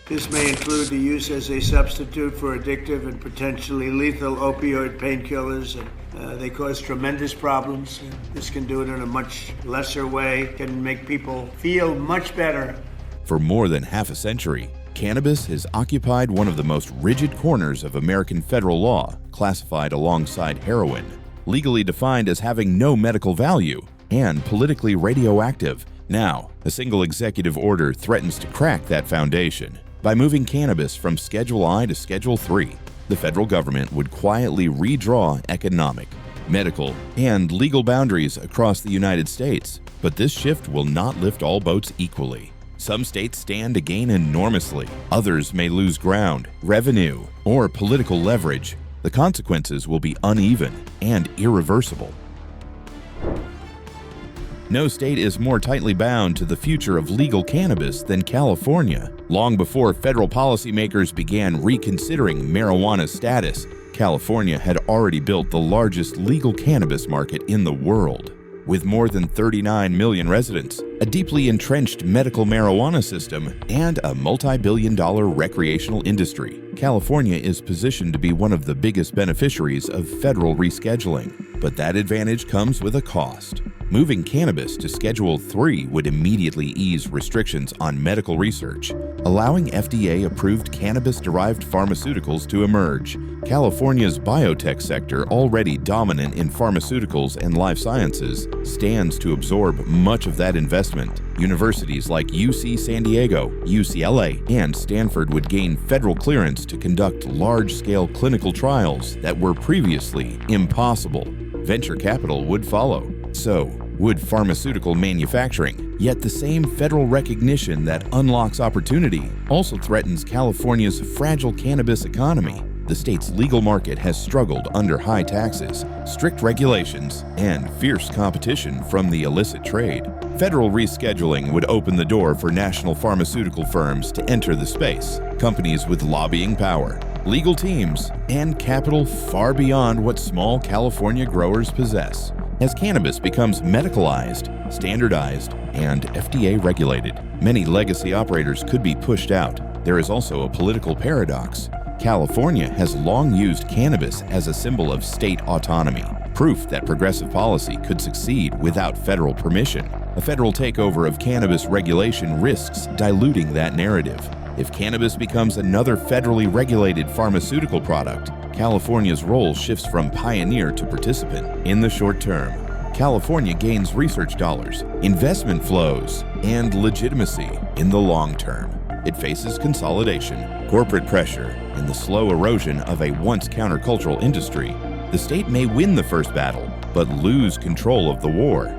This may include the use as a substitute for addictive and potentially lethal opioid painkillers. They cause tremendous problems. This can do it in a much lesser way, can make people feel much better. For more than half a century, cannabis has occupied one of the most rigid corners of American federal law, classified alongside heroin, legally defined as having no medical value, and politically radioactive. Now, a single executive order threatens to crack that foundation. By moving cannabis from Schedule I to Schedule III, the federal government would quietly redraw economic, medical, and legal boundaries across the United States. But this shift will not lift all boats equally. Some states stand to gain enormously. Others may lose ground, revenue, or political leverage. The consequences will be uneven and irreversible. No state is more tightly bound to the future of legal cannabis than California. Long before federal policymakers began reconsidering marijuana's status, California had already built the largest legal cannabis market in the world. With more than 39 million residents, a deeply entrenched medical marijuana system, and a multi-billion-dollar recreational industry, California is positioned to be one of the biggest beneficiaries of federal rescheduling. But that advantage comes with a cost. Moving cannabis to Schedule III would immediately ease restrictions on medical research, allowing FDA-approved cannabis-derived pharmaceuticals to emerge. California's biotech sector, already dominant in pharmaceuticals and life sciences, stands to absorb much of that investment. Universities like UC San Diego, UCLA, and Stanford would gain federal clearance to conduct large-scale clinical trials that were previously impossible. Venture capital would follow. So would pharmaceutical manufacturing. Yet the same federal recognition that unlocks opportunity also threatens California's fragile cannabis economy. The state's legal market has struggled under high taxes, strict regulations, and fierce competition from the illicit trade. Federal rescheduling would open the door for national pharmaceutical firms to enter the space, companies with lobbying power, legal teams, and capital far beyond what small California growers possess. As cannabis becomes medicalized, standardized, and FDA regulated, many legacy operators could be pushed out. There is also a political paradox. California has long used cannabis as a symbol of state autonomy, proof that progressive policy could succeed without federal permission. A federal takeover of cannabis regulation risks diluting that narrative. If cannabis becomes another federally regulated pharmaceutical product, California's role shifts from pioneer to participant. In the short term, California gains research dollars, investment flows, and legitimacy. In the long term, it faces consolidation, corporate pressure, and the slow erosion of a once countercultural industry. The state may win the first battle, but lose control of the war.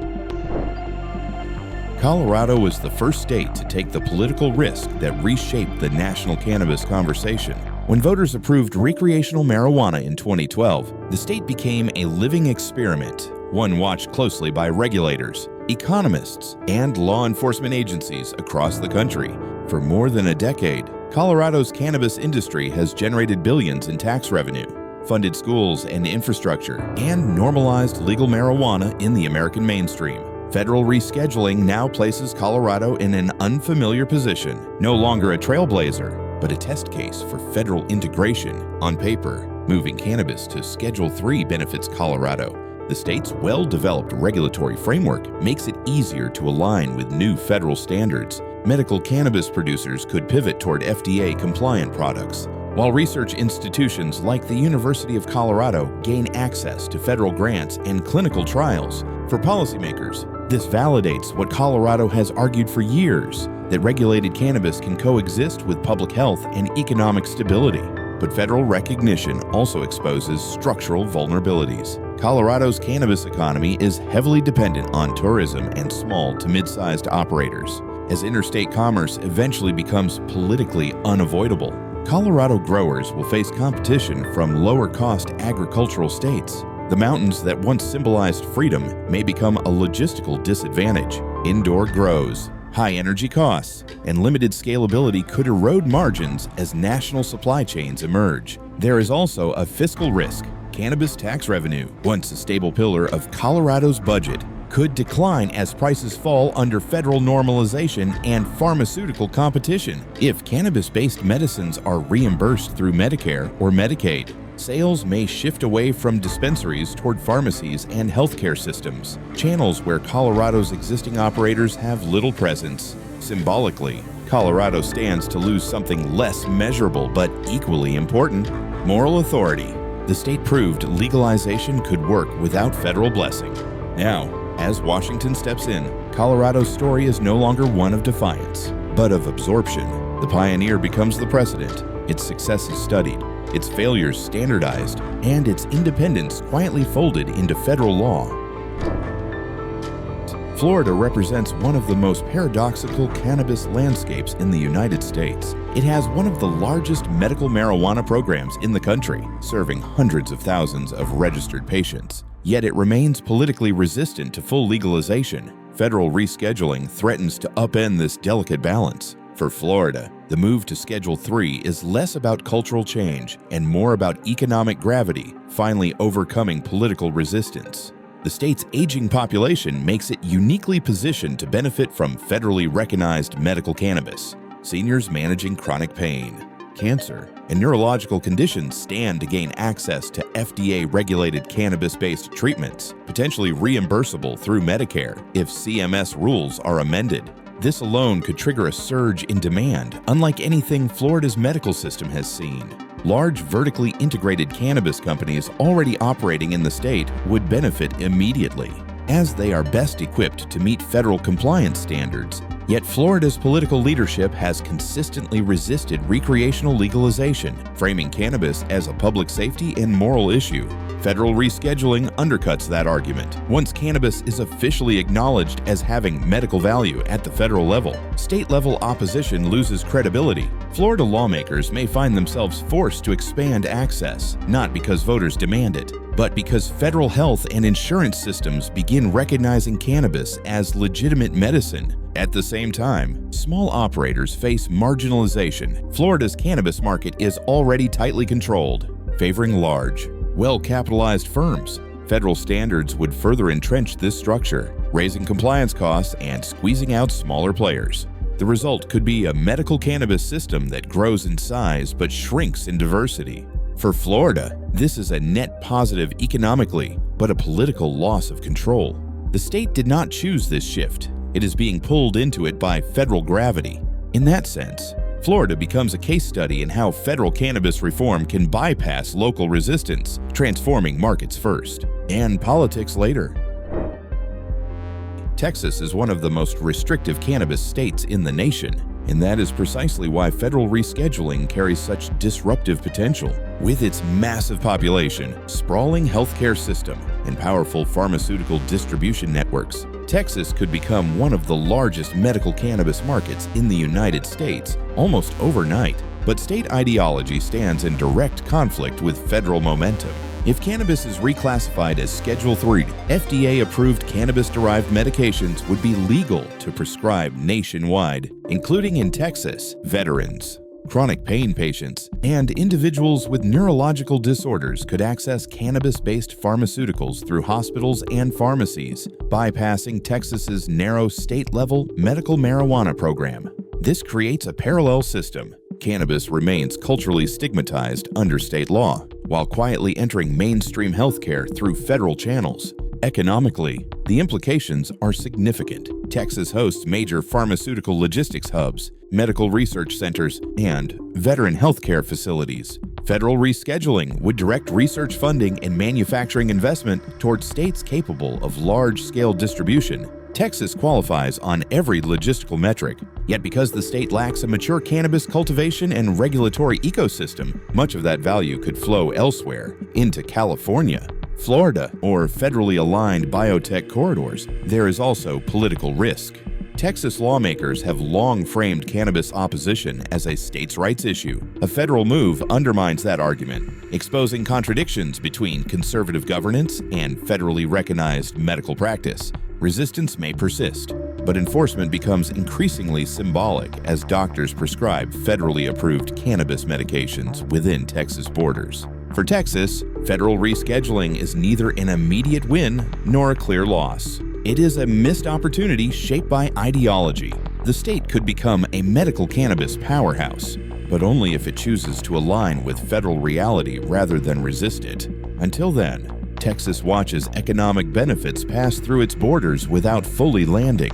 Colorado was the first state to take the political risk that reshaped the national cannabis conversation. When voters approved recreational marijuana in 2012, the state became a living experiment, one watched closely by regulators, economists, and law enforcement agencies across the country. For more than a decade, Colorado's cannabis industry has generated billions in tax revenue, funded schools and infrastructure, and normalized legal marijuana in the American mainstream. Federal rescheduling now places Colorado in an unfamiliar position, no longer a trailblazer, but a test case for federal integration. On paper, moving cannabis to Schedule III benefits Colorado. The state's well-developed regulatory framework makes it easier to align with new federal standards. Medical cannabis producers could pivot toward FDA-compliant products, while research institutions like the University of Colorado gain access to federal grants and clinical trials. For policymakers, this validates what Colorado has argued for years, that regulated cannabis can coexist with public health and economic stability. But federal recognition also exposes structural vulnerabilities. Colorado's cannabis economy is heavily dependent on tourism and small to mid-sized operators. As interstate commerce eventually becomes politically unavoidable, Colorado growers will face competition from lower-cost agricultural states. The mountains that once symbolized freedom may become a logistical disadvantage. Indoor grows, high energy costs, and limited scalability could erode margins as national supply chains emerge. There is also a fiscal risk. Cannabis tax revenue, once a stable pillar of Colorado's budget, could decline as prices fall under federal normalization and pharmaceutical competition. If cannabis-based medicines are reimbursed through Medicare or Medicaid, sales may shift away from dispensaries toward pharmacies and healthcare systems, channels where Colorado's existing operators have little presence. Symbolically, Colorado stands to lose something less measurable but equally important: moral authority. The state proved legalization could work without federal blessing. Now, as Washington steps in, Colorado's story is no longer one of defiance, but of absorption. The pioneer becomes the precedent, its successes studied, its failures standardized, and its independence quietly folded into federal law. Florida represents one of the most paradoxical cannabis landscapes in the United States. It has one of the largest medical marijuana programs in the country, serving hundreds of thousands of registered patients. Yet it remains politically resistant to full legalization. Federal rescheduling threatens to upend this delicate balance. For Florida, the move to Schedule III is less about cultural change and more about economic gravity, finally overcoming political resistance. The state's aging population makes it uniquely positioned to benefit from federally recognized medical cannabis. Seniors managing chronic pain, cancer, and neurological conditions stand to gain access to FDA-regulated cannabis-based treatments, potentially reimbursable through Medicare if CMS rules are amended. This alone could trigger a surge in demand, unlike anything Florida's medical system has seen. Large vertically integrated cannabis companies already operating in the state would benefit immediately, as they are best equipped to meet federal compliance standards. Yet Florida's political leadership has consistently resisted recreational legalization, framing cannabis as a public safety and moral issue. Federal rescheduling undercuts that argument. Once cannabis is officially acknowledged as having medical value at the federal level, state-level opposition loses credibility. Florida lawmakers may find themselves forced to expand access, not because voters demand it, but because federal health and insurance systems begin recognizing cannabis as legitimate medicine. At the same time, small operators face marginalization. Florida's cannabis market is already tightly controlled, favoring large, well-capitalized firms. Federal standards would further entrench this structure, raising compliance costs and squeezing out smaller players. The result could be a medical cannabis system that grows in size but shrinks in diversity. For Florida, this is a net positive economically, but a political loss of control. The state did not choose this shift. It is being pulled into it by federal gravity. In that sense, Florida becomes a case study in how federal cannabis reform can bypass local resistance, transforming markets first and politics later. Texas is one of the most restrictive cannabis states in the nation, and that is precisely why federal rescheduling carries such disruptive potential. With its massive population, sprawling healthcare system, and powerful pharmaceutical distribution networks, Texas could become one of the largest medical cannabis markets in the United States almost overnight. But state ideology stands in direct conflict with federal momentum. If cannabis is reclassified as Schedule III, FDA-approved cannabis-derived medications would be legal to prescribe nationwide, including in Texas. Veterans, chronic pain patients, and individuals with neurological disorders could access cannabis-based pharmaceuticals through hospitals and pharmacies, bypassing Texas's narrow state-level medical marijuana program. This creates a parallel system. Cannabis remains culturally stigmatized under state law, while quietly entering mainstream healthcare through federal channels. Economically, the implications are significant. Texas hosts major pharmaceutical logistics hubs, medical research centers, and veteran healthcare facilities. Federal rescheduling would direct research funding and manufacturing investment towards states capable of large-scale distribution. Texas qualifies on every logistical metric, yet because the state lacks a mature cannabis cultivation and regulatory ecosystem, much of that value could flow elsewhere, into California, Florida, or federally aligned biotech corridors. There is also political risk. Texas lawmakers have long framed cannabis opposition as a states' rights issue. A federal move undermines that argument, exposing contradictions between conservative governance and federally recognized medical practice. Resistance may persist, but enforcement becomes increasingly symbolic as doctors prescribe federally approved cannabis medications within Texas borders. For Texas, federal rescheduling is neither an immediate win nor a clear loss. It is a missed opportunity shaped by ideology. The state could become a medical cannabis powerhouse, but only if it chooses to align with federal reality rather than resist it. Until then, Texas watches economic benefits pass through its borders without fully landing.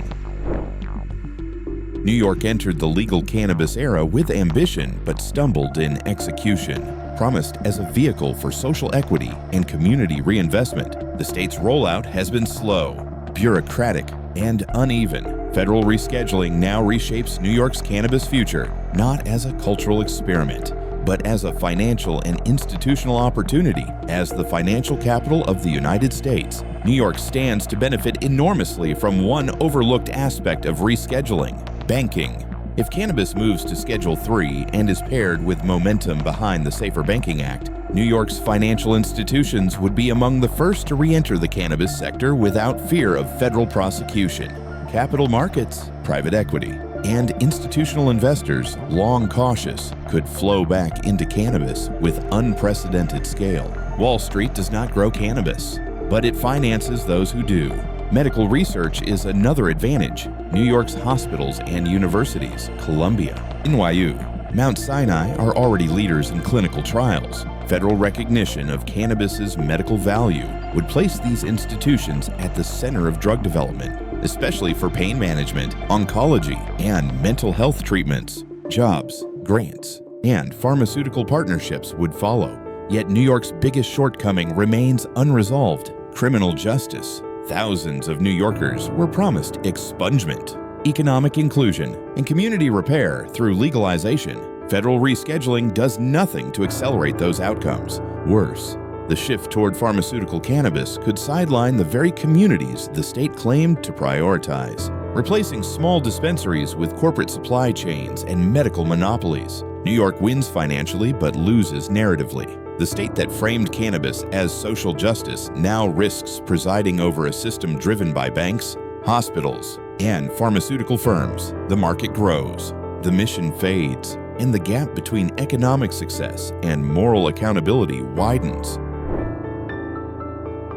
New York entered the legal cannabis era with ambition but stumbled in execution. Promised as a vehicle for social equity and community reinvestment, the state's rollout has been slow, bureaucratic, and uneven. Federal rescheduling now reshapes New York's cannabis future, not as a cultural experiment, but as a financial and institutional opportunity. As the financial capital of the United States, New York stands to benefit enormously from one overlooked aspect of rescheduling: banking. If cannabis moves to Schedule III and is paired with momentum behind the Safer Banking Act, New York's financial institutions would be among the first to re-enter the cannabis sector without fear of federal prosecution. Capital markets, private equity, and institutional investors, long cautious, could flow back into cannabis with unprecedented scale. Wall Street does not grow cannabis, but it finances those who do. Medical research is another advantage. New York's hospitals and universities, Columbia, NYU, Mount Sinai are already leaders in clinical trials. Federal recognition of cannabis's medical value would place these institutions at the center of drug development, especially for pain management, oncology, and mental health treatments. Jobs, grants, and pharmaceutical partnerships would follow. Yet New York's biggest shortcoming remains unresolved: criminal justice. Thousands of New Yorkers were promised expungement, economic inclusion, and community repair through legalization. Federal rescheduling does nothing to accelerate those outcomes. Worse, the shift toward pharmaceutical cannabis could sideline the very communities the state claimed to prioritize, replacing small dispensaries with corporate supply chains and medical monopolies. New York wins financially but loses narratively. The state that framed cannabis as social justice now risks presiding over a system driven by banks, hospitals, and pharmaceutical firms. The market grows, the mission fades, and the gap between economic success and moral accountability widens.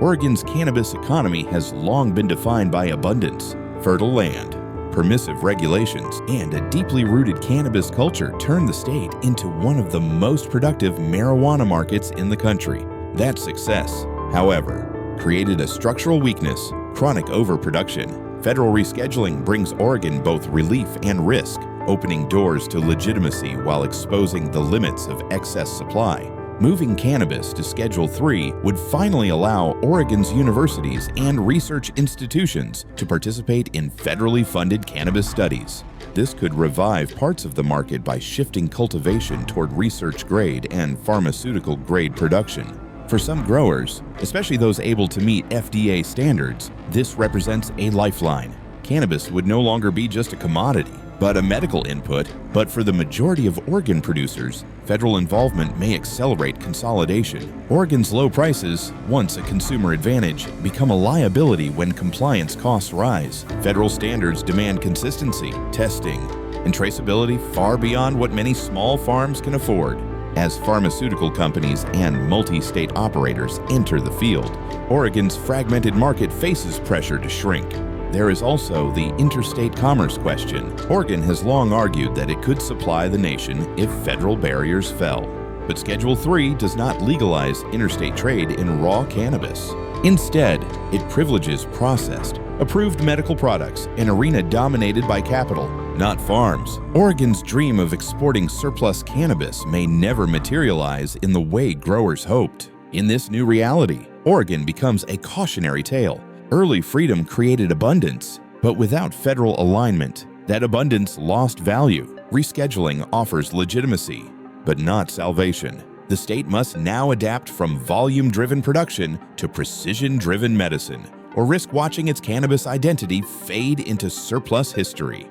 Oregon's cannabis economy has long been defined by abundance, fertile land, permissive regulations, and a deeply rooted cannabis culture turned the state into one of the most productive marijuana markets in the country. That success, however, created a structural weakness: chronic overproduction. Federal rescheduling brings Oregon both relief and risk, opening doors to legitimacy while exposing the limits of excess supply. Moving cannabis to Schedule III would finally allow Oregon's universities and research institutions to participate in federally funded cannabis studies. This could revive parts of the market by shifting cultivation toward research-grade and pharmaceutical-grade production. For some growers, especially those able to meet FDA standards, this represents a lifeline. Cannabis would no longer be just a commodity, but a medical input. But for the majority of Oregon producers, federal involvement may accelerate consolidation. Oregon's low prices, once a consumer advantage, become a liability when compliance costs rise. Federal standards demand consistency, testing, and traceability far beyond what many small farms can afford. As pharmaceutical companies and multi-state operators enter the field, Oregon's fragmented market faces pressure to shrink. There is also the interstate commerce question. Oregon has long argued that it could supply the nation if federal barriers fell. But Schedule III does not legalize interstate trade in raw cannabis. Instead, it privileges processed, approved medical products, an arena dominated by capital, not farms. Oregon's dream of exporting surplus cannabis may never materialize in the way growers hoped. In this new reality, Oregon becomes a cautionary tale. Early freedom created abundance, but without federal alignment, that abundance lost value. Rescheduling offers legitimacy, but not salvation. The state must now adapt from volume-driven production to precision-driven medicine, or risk watching its cannabis identity fade into surplus history.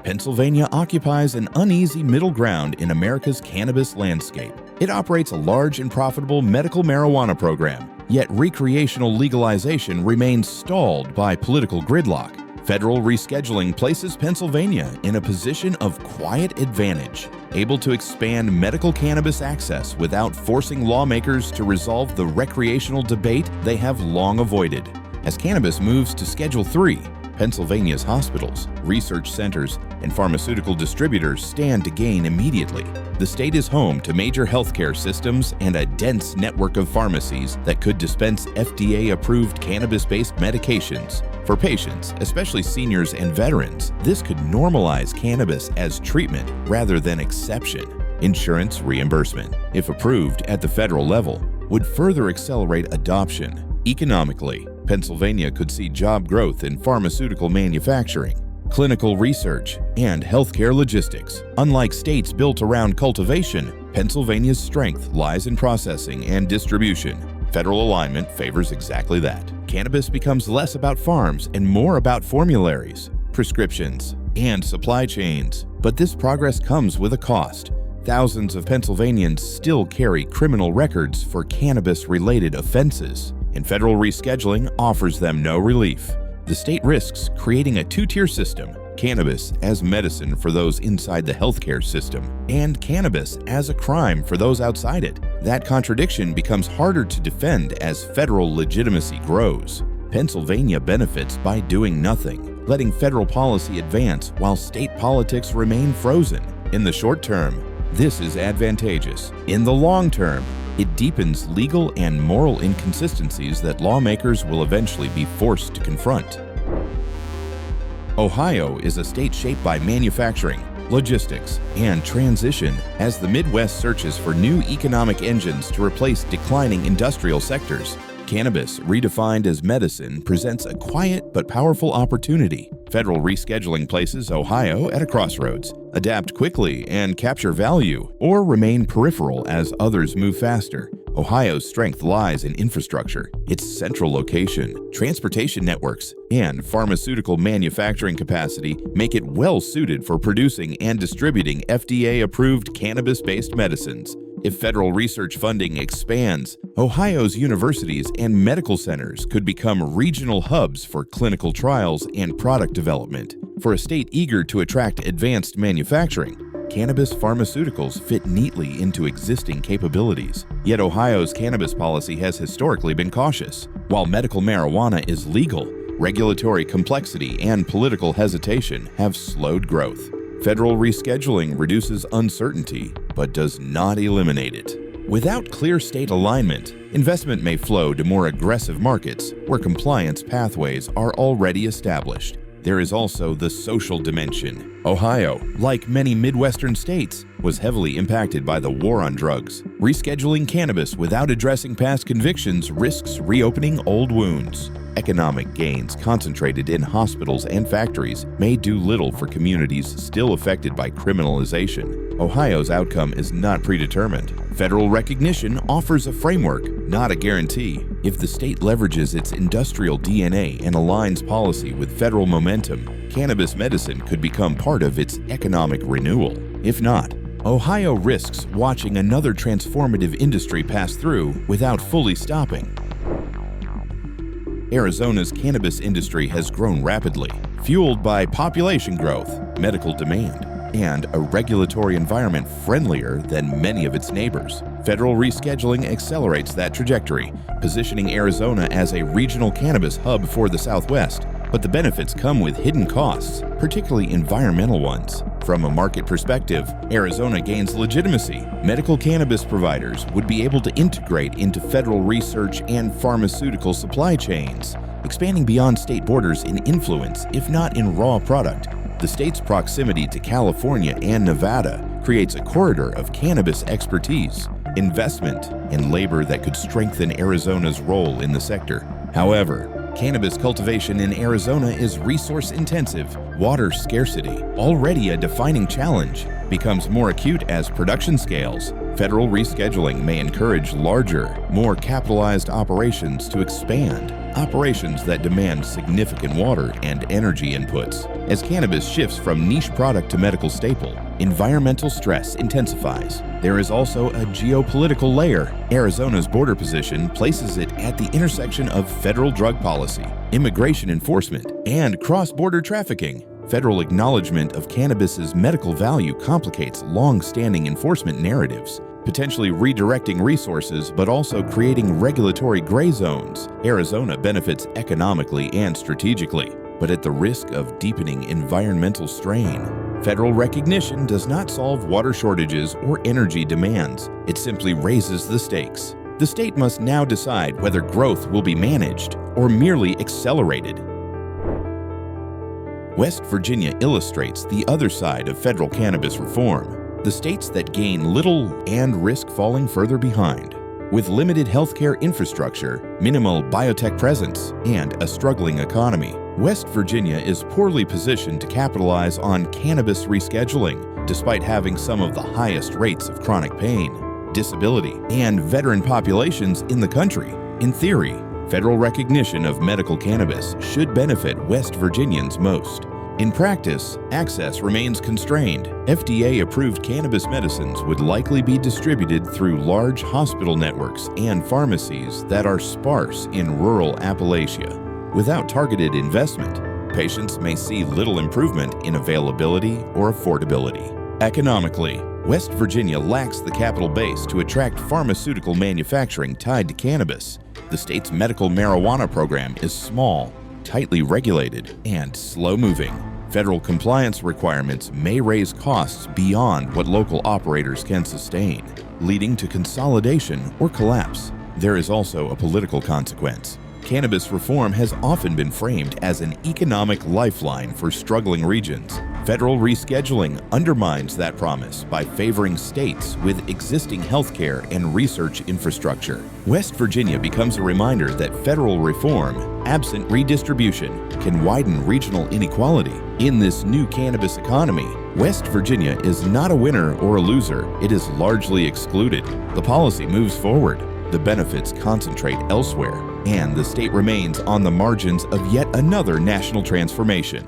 Pennsylvania occupies an uneasy middle ground in America's cannabis landscape. It operates a large and profitable medical marijuana program, yet recreational legalization remains stalled by political gridlock. Federal rescheduling places Pennsylvania in a position of quiet advantage, able to expand medical cannabis access without forcing lawmakers to resolve the recreational debate they have long avoided. As cannabis moves to Schedule 3, Pennsylvania's hospitals, research centers, and pharmaceutical distributors stand to gain immediately. The state is home to major healthcare systems and a dense network of pharmacies that could dispense FDA-approved cannabis-based medications. For patients, especially seniors and veterans, this could normalize cannabis as treatment rather than exception. Insurance reimbursement, if approved at the federal level, would further accelerate adoption. Economically, Pennsylvania could see job growth in pharmaceutical manufacturing, clinical research, and healthcare logistics. Unlike states built around cultivation, Pennsylvania's strength lies in processing and distribution. Federal alignment favors exactly that. Cannabis becomes less about farms and more about formularies, prescriptions, and supply chains. But this progress comes with a cost. Thousands of Pennsylvanians still carry criminal records for cannabis-related offenses, and federal rescheduling offers them no relief. The state risks creating a two-tier system: cannabis as medicine for those inside the healthcare system, and cannabis as a crime for those outside it. That contradiction becomes harder to defend as federal legitimacy grows. Pennsylvania benefits by doing nothing, letting federal policy advance while state politics remain frozen. In the short term, this is advantageous. In the long term, it deepens legal and moral inconsistencies that lawmakers will eventually be forced to confront. Ohio is a state shaped by manufacturing, logistics, and transition as the Midwest searches for new economic engines to replace declining industrial sectors. Cannabis, redefined as medicine, presents a quiet but powerful opportunity. Federal rescheduling places Ohio at a crossroads: adapt quickly and capture value, or remain peripheral as others move faster. Ohio's strength lies in infrastructure, its central location, transportation networks, and pharmaceutical manufacturing capacity make it well suited for producing and distributing FDA-approved cannabis-based medicines. If federal research funding expands, Ohio's universities and medical centers could become regional hubs for clinical trials and product development. For a state eager to attract advanced manufacturing, cannabis pharmaceuticals fit neatly into existing capabilities. Yet Ohio's cannabis policy has historically been cautious. While medical marijuana is legal, regulatory complexity and political hesitation have slowed growth. Federal rescheduling reduces uncertainty, but does not eliminate it. Without clear state alignment, investment may flow to more aggressive markets where compliance pathways are already established. There is also the social dimension. Ohio, like many Midwestern states, was heavily impacted by the war on drugs. Rescheduling cannabis without addressing past convictions risks reopening old wounds. Economic gains concentrated in hospitals and factories may do little for communities still affected by criminalization. Ohio's outcome is not predetermined. Federal recognition offers a framework, not a guarantee. If the state leverages its industrial DNA and aligns policy with federal momentum, cannabis medicine could become part of its economic renewal. If not, Ohio risks watching another transformative industry pass through without fully stopping. Arizona's cannabis industry has grown rapidly, fueled by population growth, medical demand, and a regulatory environment friendlier than many of its neighbors. Federal rescheduling accelerates that trajectory, positioning Arizona as a regional cannabis hub for the Southwest. But the benefits come with hidden costs, particularly environmental ones. From a market perspective, Arizona gains legitimacy. Medical cannabis providers would be able to integrate into federal research and pharmaceutical supply chains, expanding beyond state borders in influence, if not in raw product. The state's proximity to California and Nevada creates a corridor of cannabis expertise, investment, and labor that could strengthen Arizona's role in the sector. However, cannabis cultivation in Arizona is resource-intensive. Water scarcity, already a defining challenge, becomes more acute as production scales. Federal rescheduling may encourage larger, more capitalized operations to expand, operations that demand significant water and energy inputs. As cannabis shifts from niche product to medical staple, environmental stress intensifies. There is also a geopolitical layer. Arizona's border position places it at the intersection of federal drug policy, immigration enforcement, and cross-border trafficking. Federal acknowledgement of cannabis's medical value complicates long-standing enforcement narratives. potentially redirecting resources but also creating regulatory gray zones. Arizona benefits economically and strategically, but at the risk of deepening environmental strain. Federal recognition does not solve water shortages or energy demands. It simply raises the stakes. The state must now decide whether growth will be managed or merely accelerated. West Virginia illustrates the other side of federal cannabis reform, the states that gain little and risk falling further behind. With limited healthcare infrastructure, minimal biotech presence, and a struggling economy, West Virginia is poorly positioned to capitalize on cannabis rescheduling, despite having some of the highest rates of chronic pain, disability, and veteran populations in the country. In theory, federal recognition of medical cannabis should benefit West Virginians most. In practice, access remains constrained. FDA-approved cannabis medicines would likely be distributed through large hospital networks and pharmacies that are sparse in rural Appalachia. Without targeted investment, patients may see little improvement in availability or affordability. Economically, West Virginia lacks the capital base to attract pharmaceutical manufacturing tied to cannabis. The state's medical marijuana program is small, tightly regulated, and slow-moving. Federal compliance requirements may raise costs beyond what local operators can sustain, leading to consolidation or collapse. There is also a political consequence. Cannabis reform has often been framed as an economic lifeline for struggling regions. Federal rescheduling undermines that promise by favoring states with existing healthcare and research infrastructure. West Virginia becomes a reminder that federal reform, absent redistribution, can widen regional inequality. In this new cannabis economy, West Virginia is not a winner or a loser. It is largely excluded. The policy moves forward. The benefits concentrate elsewhere, and the state remains on the margins of yet another national transformation.